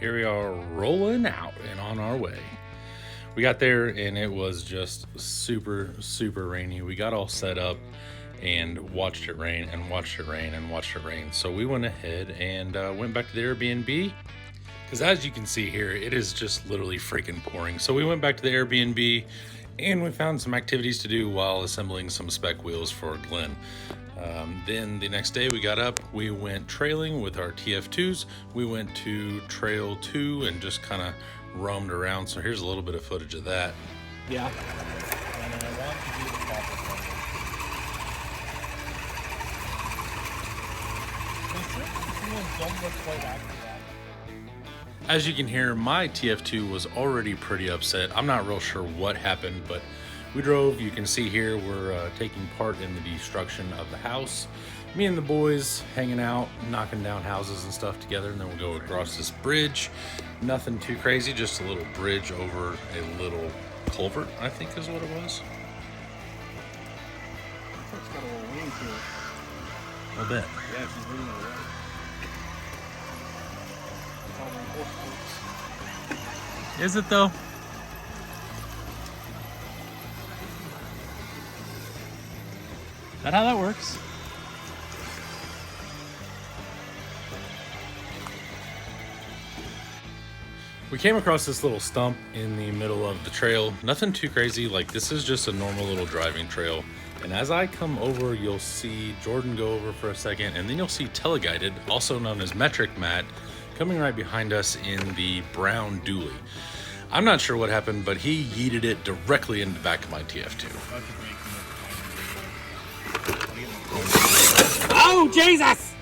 Here we are rolling out and on our way. We got there and it was just super rainy. We got all set up and watched it rain and watched it rain and watched it rain. So we went ahead and went back to the Airbnb, because as you can see here, it is just literally freaking pouring. So we went back to the Airbnb and we found some activities to do while assembling some spec wheels for Glenn. Then the next day we got up, we went trailing with our TF2s. We went to Trail 2 and just kind of roamed around. So here's a little bit of footage of that. Yeah. And then I want to do the proper thing. Don't look quite after that. As you can hear, my TF2 was already pretty upset. I'm not real sure what happened, but we drove. You can see here we're taking part in the destruction of the house. Me and the boys hanging out, knocking down houses and stuff together, and then we'll go across this bridge. Nothing too crazy, just a little bridge over a little culvert, I think is what it was. It's got a little wing to it. A bit. Yeah, she's leading the way. Is it though? That how that works? We came across this little stump in the middle of the trail. Nothing too crazy, like this is just a normal little driving trail. And as I come over, you'll see Jordan go over for a second, and then you'll see Teleguided, also known as Metric Matt, coming right behind us in the brown dually. I'm not sure what happened, but he yeeted it directly into the back of my TF2. Oh, Jesus!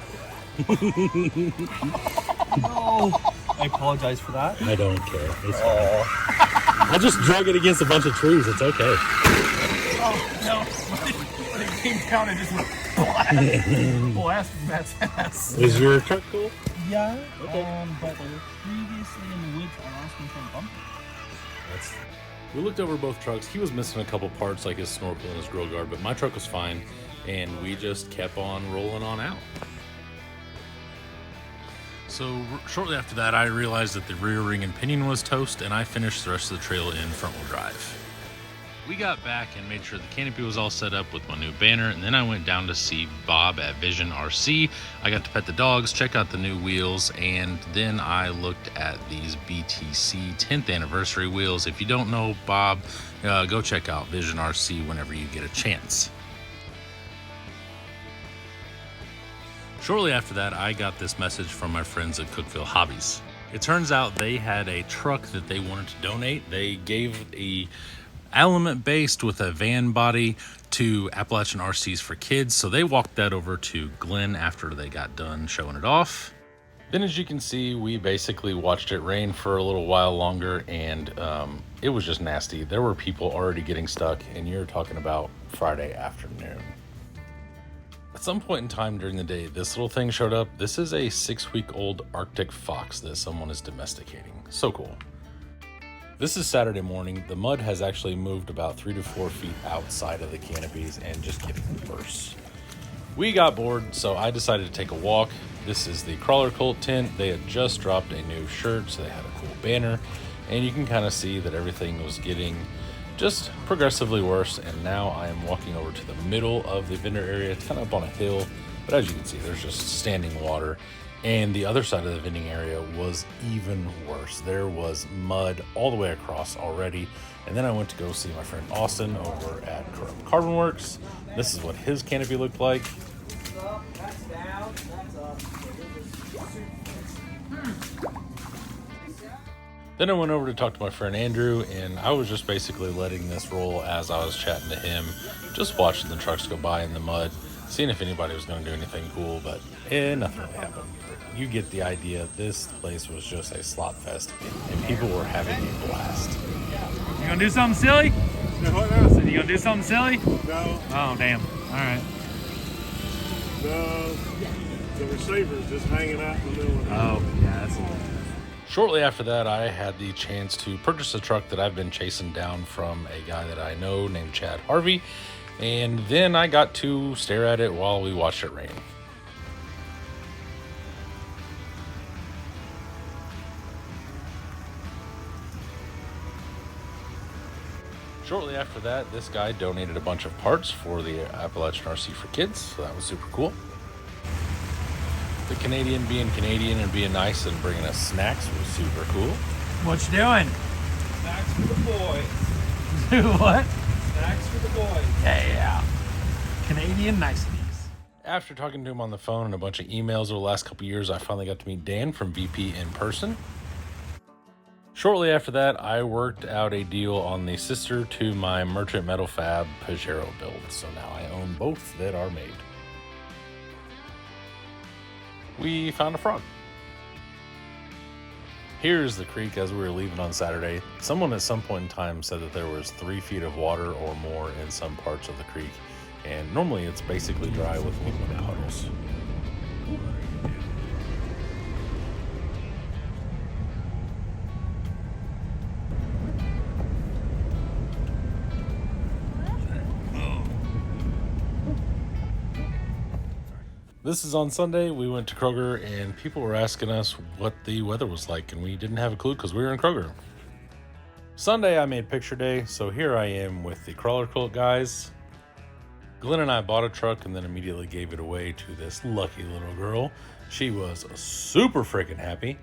No. I apologize for that. I don't care. It's fine. I just drug it against a bunch of trees. It's okay. Oh, no. When it came down, it just went blast Matt's ass. Is your truck cool? Yeah. Okay. But previously in the woods, I lost my front bumper. We looked over both trucks. He was missing a couple parts like his snorkel and his grill guard, but my truck was fine, and we just kept on rolling on out. So shortly after that, I realized that the rear ring and pinion was toast, and I finished the rest of the trail in front-wheel drive. We got back and made sure the canopy was all set up with my new banner, and then I went down to see Bob at Vision RC. I got to pet the dogs, check out the new wheels, and then I looked at these BTC 10th anniversary wheels. If you don't know Bob, go check out Vision RC whenever you get a chance. Shortly after that, I got this message from my friends at Cookville Hobbies. It turns out they had a truck that they wanted to donate. They gave a element based with a van body to Appalachian RCs for Kids, so they walked that over to Glenn after they got done showing it off. Then as you can see, we basically watched it rain for a little while longer, and it was just nasty. There were people already getting stuck, and you're talking about Friday afternoon. At some point in time during the day, this little thing showed up. This is a 6-week-old Arctic fox that someone is domesticating. So cool. This is Saturday morning. The mud has actually moved about 3 to 4 feet outside of the canopies and just getting worse. We got bored, so I decided to take a walk. This is the Crawler Cult tent. They had just dropped a new shirt, so they had a cool banner, and you can kind of see that everything was getting just progressively worse. And now I am walking over to the middle of the vendor area. It's kind of up on a hill, but as you can see, there's just standing water. And the other side of the vending area was even worse. There was mud all the way across already. And then I went to go see my friend Austin over at Carbon Works. This is what his canopy looked like. That's up, that's down, that's up. Then I went over to talk to my friend Andrew, and I was just basically letting this roll as I was chatting to him, just watching the trucks go by in the mud, seeing if anybody was going to do anything cool, but nothing really happened. You get the idea. This place was just a slop fest, and people were having a blast. You gonna do something silly? No. You gonna do something silly? No. Oh, damn. All right. No. The receiver's just hanging out in the middle of the Oh, yeah, that's a little... Shortly after that, I had the chance to purchase a truck that I've been chasing down from a guy that I know named Chad Harvey, and then I got to stare at it while we watched it rain. Shortly after that, this guy donated a bunch of parts for the Appalachian RC for Kids, so that was super cool. The Canadian being Canadian and being nice and bringing us snacks was super cool. What you doing? Snacks for the boys. Do what? Snacks for the boys. Yeah. Canadian niceties. After talking to him on the phone and a bunch of emails over the last couple years, I finally got to meet Dan from VP in person. Shortly after that, I worked out a deal on the sister to my Merchant Metal Fab Pajero build, so now I own both that are made. We found a frog. Here's the creek as we were leaving on Saturday. Someone at some point in time said that there was 3 feet of water or more in some parts of the creek, and normally it's basically dry with a little bit of puddles. This is on Sunday. We went to Kroger and people were asking us what the weather was like, and we didn't have a clue because we were in Kroger. Sunday I made picture day, so here I am with the crawler quilt guys. Glenn and I bought a truck and then immediately gave it away to this lucky little girl. She was super freaking happy.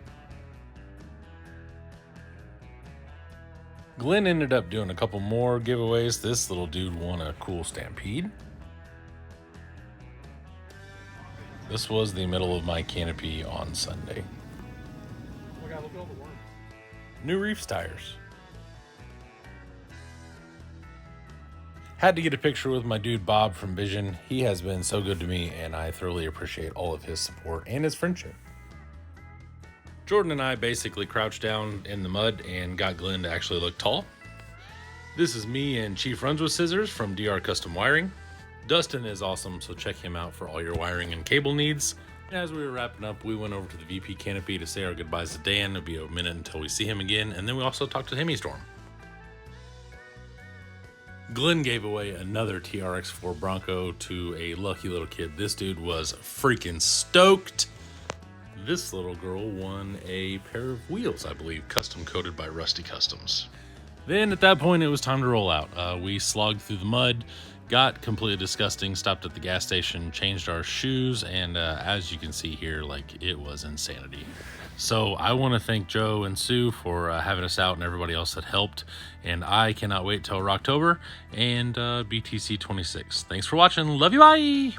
Glenn ended up doing a couple more giveaways. This little dude won a cool Stampede. This was the middle of my canopy on Sunday. Oh my God, look at all the worms. New Reefs tires. Had to get a picture with my dude Bob from Vision. He has been so good to me, and I thoroughly appreciate all of his support and his friendship. Jordan and I basically crouched down in the mud and got Glenn to actually look tall. This is me and Chief Runs with Scissors from DR Custom Wiring. Dustin is awesome, so check him out for all your wiring and cable needs. As we were wrapping up, we went over to the VP canopy to say our goodbyes to Dan. It'll be a minute until we see him again, and then we also talked to Hemi Storm. Glenn gave away another TRX4 Bronco to a lucky little kid. This dude was freaking stoked. This little girl won a pair of wheels, I believe, custom coated by Rusty Customs. Then at that point, it was time to roll out. We slogged through the mud, got completely disgusting, stopped at the gas station, changed our shoes, and as you can see here, like, it was insanity. So I want to thank Joe and Sue for having us out and everybody else that helped, and I cannot wait till Rocktober and BTC 26. Thanks for watching. Love you. Bye.